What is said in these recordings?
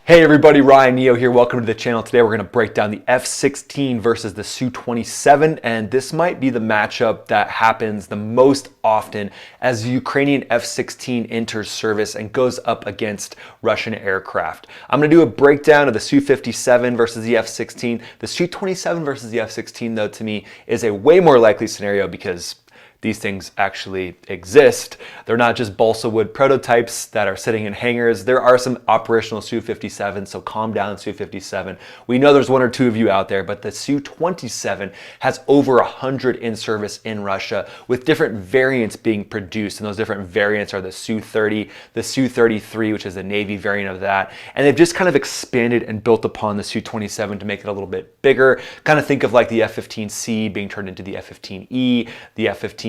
Hey everybody, Ryan Neo here. Welcome to the channel. Today we're going to break down the F-16 versus the Su-27, and this might be the matchup that happens the most often as the Ukrainian F-16 enters service and goes up against Russian aircraft. I'm going to do a breakdown of the Su-57 versus the F-16. The Su-27 versus the F-16, though, to me is a way more likely scenario because these things actually exist. They're not just balsa wood prototypes that are sitting in hangars. There are some operational Su-57, so calm down, Su-57. We know there's one or two of you out there, but the Su-27 has over 100 in service in Russia with different variants being produced, and those different variants are the Su-30, the Su-33, which is the Navy variant of that, and they've just kind of expanded and built upon the Su-27 to make it a little bit bigger. Kind of think of like the F-15C being turned into the F-15E, the F-15EX,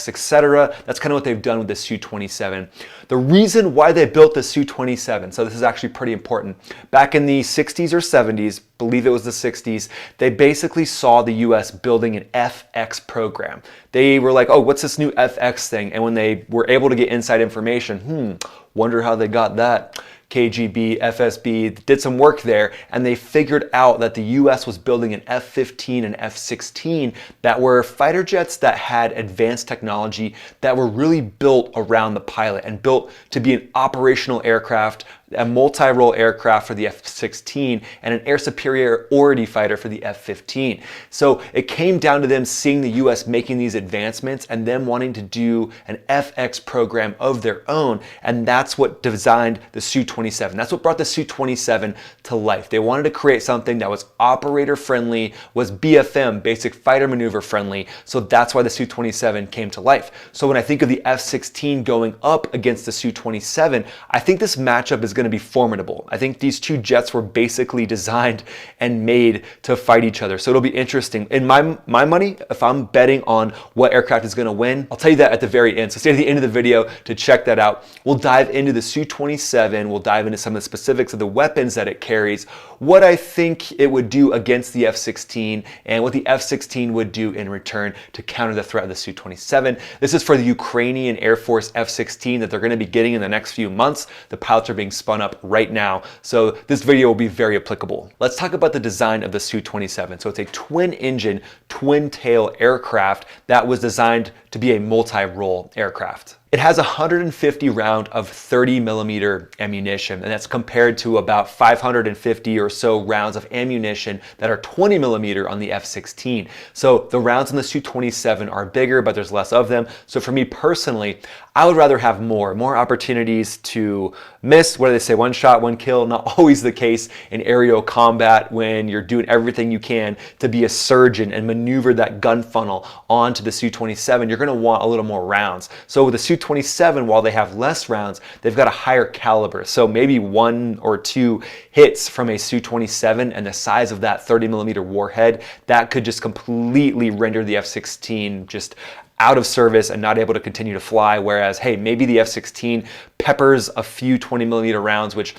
etc. That's kind of what they've done with the Su-27. The reason why they built the Su-27, so this is actually pretty important. Back in the 60s or 70s, believe it was the 60s, they basically saw the US building an FX program. They were like, oh, what's this new FX thing? And when they were able to get inside information, wonder how they got that. KGB, FSB did some work there, and they figured out that the US was building an F-15 and F-16 that were fighter jets that had advanced technology that were really built around the pilot and built to be an operational aircraft, a multi-role aircraft for the F-16, and an air superiority fighter for the F-15. So it came down to them seeing the US making these advancements and them wanting to do an FX program of their own, and that's what designed the Su-27. That's what brought the Su-27 to life. They wanted to create something that was operator friendly, was BFM, basic fighter maneuver friendly, so that's why the Su-27 came to life. So when I think of the F-16 going up against the Su-27, I think this matchup is going to be formidable. I think these two jets were basically designed and made to fight each other. So it'll be interesting. In my money, if I'm betting on what aircraft is going to win, I'll tell you that at the very end. So stay to the end of the video to check that out. We'll dive into the Su-27. We'll dive into some of the specifics of the weapons that it carries, what I think it would do against the F-16, and what the F-16 would do in return to counter the threat of the Su-27. This is for the Ukrainian Air Force F-16 that they're going to be getting in the next few months. The pilots are being spun up right now, so this video will be very applicable. Let's talk about the design of the Su-27. So it's a twin-engine, twin-tail aircraft that was designed to be a multi-role aircraft. It has 150 round of 30mm ammunition, and that's compared to about 550 or so rounds of ammunition that are 20mm on the F-16. So the rounds in the Su-27 are bigger, but there's less of them. So for me personally, I would rather have more opportunities to miss. What do they say? One shot, one kill. Not always the case in aerial combat when you're doing everything you can to be a surgeon and maneuver that gun funnel onto the Su-27. You're going to want a little more rounds. So with the Su-27, while they have less rounds, they've got a higher caliber. So maybe one or two hits from a Su-27 and the size of that 30mm warhead, that could just completely render the F-16 just out of service and not able to continue to fly. Whereas, hey, maybe the F-16 peppers a few 20mm rounds, which,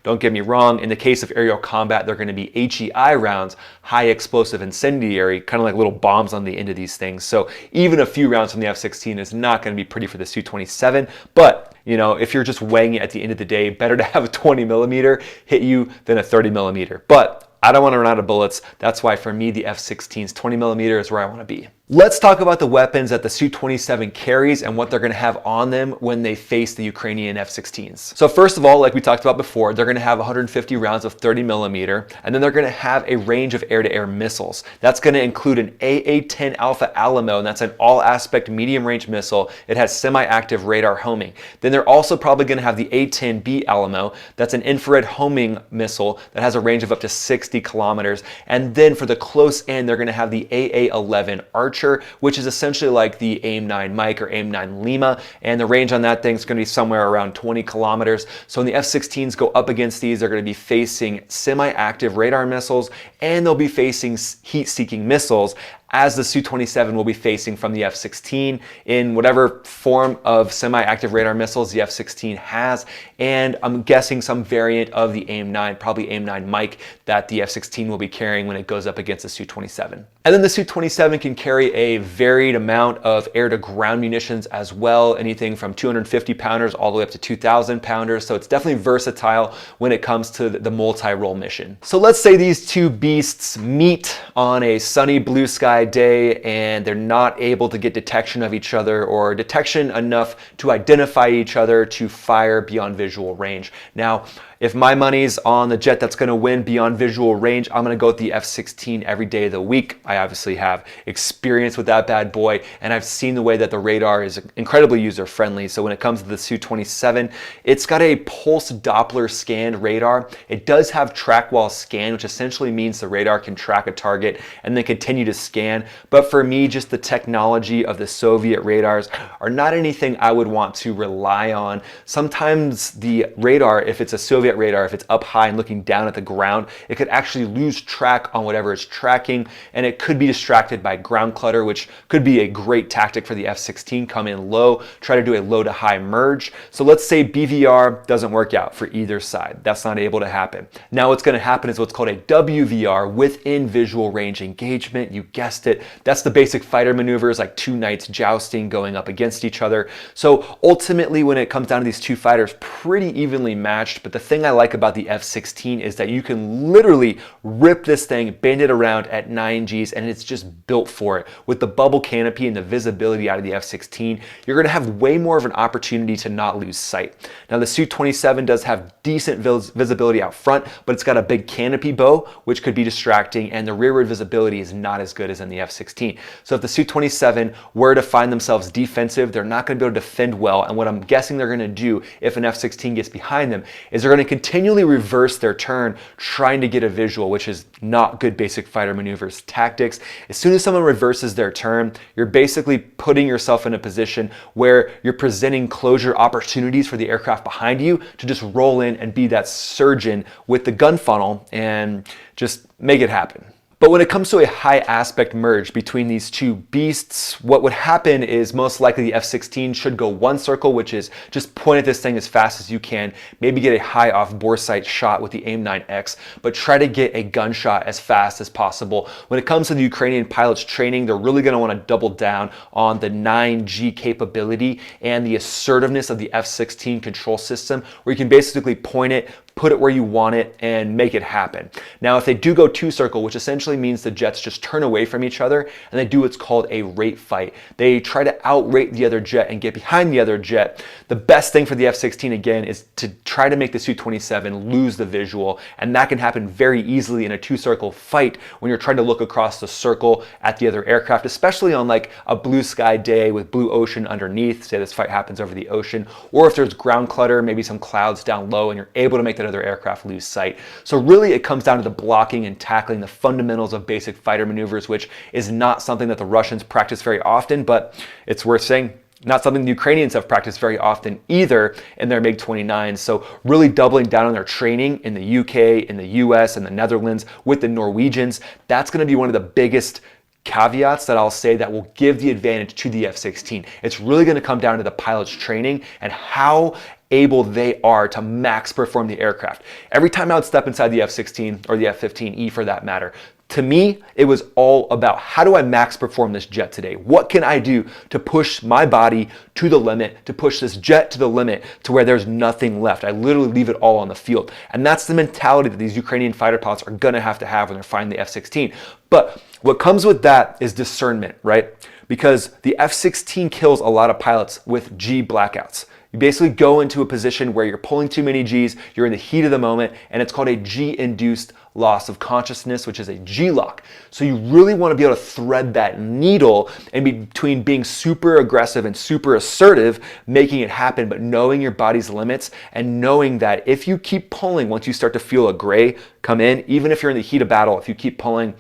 don't get me wrong, in the case of aerial combat, they're going to be HEI rounds, high explosive incendiary, kind of like little bombs on the end of these things. So even a few rounds from the F-16 is not going to be pretty for the Su-27. But, you know, if you're just weighing it at the end of the day, better to have a 20mm hit you than a 30mm. But I don't want to run out of bullets. That's why for me, the F-16's 20mm is where I want to be. Let's talk about the weapons that the Su-27 carries and what they're going to have on them when they face the Ukrainian F-16s. So first of all, like we talked about before, they're going to have 150 rounds of 30mm, and then they're going to have a range of air-to-air missiles. That's going to include an AA-10 Alpha Alamo, and that's an all-aspect medium-range missile. It has semi-active radar homing. Then they're also probably going to have the A-10B Alamo. That's an infrared homing missile that has a range of up to 60 kilometers. And then for the close end, they're going to have the AA-11 Archer, which is essentially like the AIM-9 Mike or AIM-9 Lima, and the range on that thing is going to be somewhere around 20 kilometers. So when the F-16s go up against these, they're going to be facing semi-active radar missiles, and they'll be facing heat-seeking missiles as the Su-27 will be facing from the F-16 in whatever form of semi-active radar missiles the F-16 has, and I'm guessing some variant of the AIM-9, probably AIM-9 Mike, that the F-16 will be carrying when it goes up against the Su-27. And then the Su-27 can carry a varied amount of air-to-ground munitions as well, anything from 250 pounders all the way up to 2,000 pounders, so it's definitely versatile when it comes to the multi-role mission. So let's say these two beasts meet on a sunny blue sky day and they're not able to get detection of each other, or detection enough to identify each other to fire beyond visual range. Now, if my money's on the jet that's going to win beyond visual range, I'm going to go with the F-16 every day of the week. I obviously have experience with that bad boy, and I've seen the way that the radar is incredibly user-friendly. So when it comes to the Su-27, it's got a pulse Doppler scanned radar. It does have track while scan, which essentially means the radar can track a target and then continue to scan. But for me, just the technology of the Soviet radars are not anything I would want to rely on. Sometimes the radar, if it's a Soviet radar, if it's up high and looking down at the ground, it could actually lose track on whatever it's tracking, and it could be distracted by ground clutter, which could be a great tactic for the F-16. Come in low, try to do a low to high merge. So let's say BVR doesn't work out for either side. That's not able to happen. Now what's going to happen is what's called a WVR, within visual range engagement. You guessed it. That's the basic fighter maneuvers, like two knights jousting, going up against each other. So ultimately, when it comes down to these two fighters, pretty evenly matched. But the thing I like about the F-16 is that you can literally rip this thing, bend it around at 9 Gs, and it's just built for it. With the bubble canopy and the visibility out of the F-16, you're going to have way more of an opportunity to not lose sight. Now the Su-27 does have decent visibility out front, but it's got a big canopy bow, which could be distracting, and the rearward visibility is not as good as in the F-16. So if the Su-27 were to find themselves defensive, they're not going to be able to defend well, and what I'm guessing they're going to do if an F-16 gets behind them is they're going to continually reverse their turn, trying to get a visual, which is not good basic fighter maneuvers tactics. As soon as someone reverses their turn, you're basically putting yourself in a position where you're presenting closure opportunities for the aircraft behind you to just roll in and be that surgeon with the gun funnel and just make it happen. But when it comes to a high aspect merge between these two beasts, what would happen is most likely the F-16 should go one circle, which is just point at this thing as fast as you can, maybe get a high off bore sight shot with the AIM-9X, but try to get a gunshot as fast as possible. When it comes to the Ukrainian pilots training, they're really going to want to double down on the 9G capability and the assertiveness of the F-16 control system, where you can basically point it, put it where you want it, and make it happen. Now, if they do go two circle, which essentially means the jets just turn away from each other and they do what's called a rate fight. They try to outrate the other jet and get behind the other jet. The best thing for the F-16 again is to try to make the Su-27 lose the visual, and that can happen very easily in a two circle fight when you're trying to look across the circle at the other aircraft, especially on like a blue sky day with blue ocean underneath. Say this fight happens over the ocean, or if there's ground clutter, maybe some clouds down low, and you're able to make that other aircraft lose sight. So really it comes down to the blocking and tackling, the fundamentals of basic fighter maneuvers, which is not something that the Russians practice very often, but it's worth saying, not something the Ukrainians have practiced very often either in their MiG-29. So really doubling down on their training in the UK, in the US, and the Netherlands with the Norwegians, that's going to be one of the biggest caveats that I'll say that will give the advantage to the F-16. It's really going to come down to the pilot's training and how able they are to max perform the aircraft. Every time I would step inside the F-16 or the F-15E for that matter, to me, it was all about how do I max perform this jet today? What can I do to push my body to the limit, to push this jet to the limit to where there's nothing left? I literally leave it all on the field. And that's the mentality that these Ukrainian fighter pilots are going to have when they're fighting the F-16. But what comes with that is discernment, right? Because the F-16 kills a lot of pilots with G blackouts. You basically go into a position where you're pulling too many Gs, you're in the heat of the moment, and it's called a G-induced loss of consciousness, which is a G-lock. So you really want to be able to thread that needle in between being super aggressive and super assertive, making it happen, but knowing your body's limits and knowing that if you keep pulling, once you start to feel a gray come in, even if you're in the heat of battle, if you keep pulling,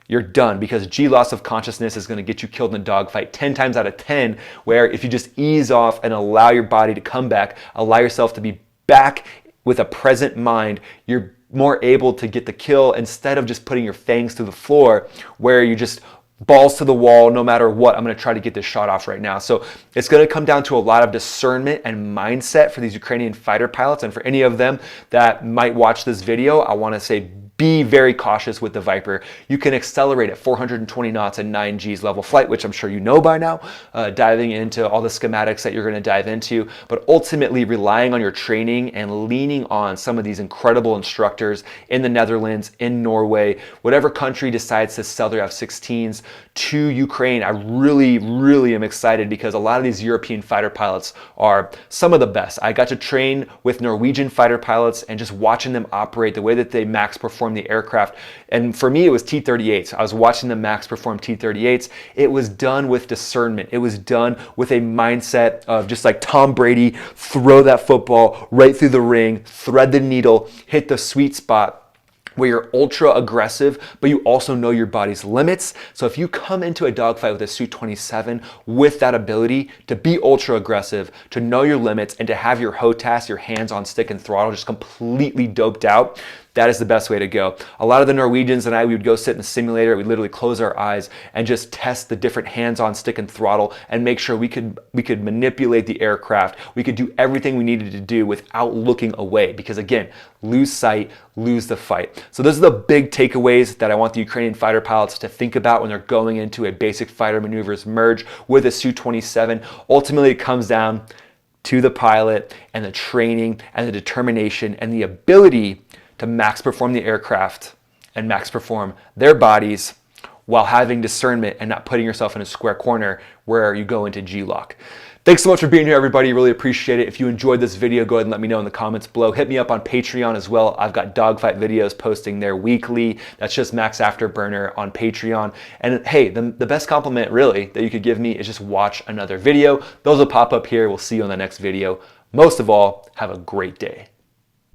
you're done, because G loss of consciousness is going to get you killed in a dogfight 10 times out of 10, where if you just ease off and allow your body to come back, allow yourself to be back with a present mind, you're more able to get the kill instead of just putting your fangs to the floor where you just balls to the wall, no matter what, I'm going to try to get this shot off right now. So it's going to come down to a lot of discernment and mindset for these Ukrainian fighter pilots. And for any of them that might watch this video, I want to say, be very cautious with the Viper. You can accelerate at 420 knots and 9 Gs level flight, which I'm sure you know by now, diving into all the schematics that you're going to dive into, but ultimately relying on your training and leaning on some of these incredible instructors in the Netherlands, in Norway, whatever country decides to sell their F-16s to Ukraine. I really am excited because a lot of these European fighter pilots are some of the best. I got to train with Norwegian fighter pilots and just watching them operate, the way that they max perform the aircraft. And for me, it was T-38s. I was watching them max perform T-38s. It was done with discernment. It was done with a mindset of just like Tom Brady, throw that football right through the ring, thread the needle, hit the sweet spot, where you're ultra aggressive, but you also know your body's limits. So if you come into a dogfight with a Su-27 with that ability to be ultra aggressive, to know your limits, and to have your HOTAS, your hands on stick and throttle, just completely doped out, that is the best way to go. A lot of the Norwegians and I, we would go sit in the simulator, we'd literally close our eyes and just test the different hands-on stick and throttle and make sure we could manipulate the aircraft. We could do everything we needed to do without looking away, because again, lose sight, lose the fight. So those are the big takeaways that I want the Ukrainian fighter pilots to think about when they're going into a basic fighter maneuvers merge with a Su-27. Ultimately, it comes down to the pilot and the training and the determination and the ability to max perform the aircraft and max perform their bodies while having discernment and not putting yourself in a square corner where you go into G-lock. Thanks so much for being here, everybody. Really appreciate it. If you enjoyed this video, go ahead and let me know in the comments below. Hit me up on Patreon as well. I've got dogfight videos posting there weekly. That's just Max Afterburner on Patreon. And hey, the best compliment really that you could give me is just watch another video. Those will pop up here. We'll see you on the next video. Most of all, have a great day.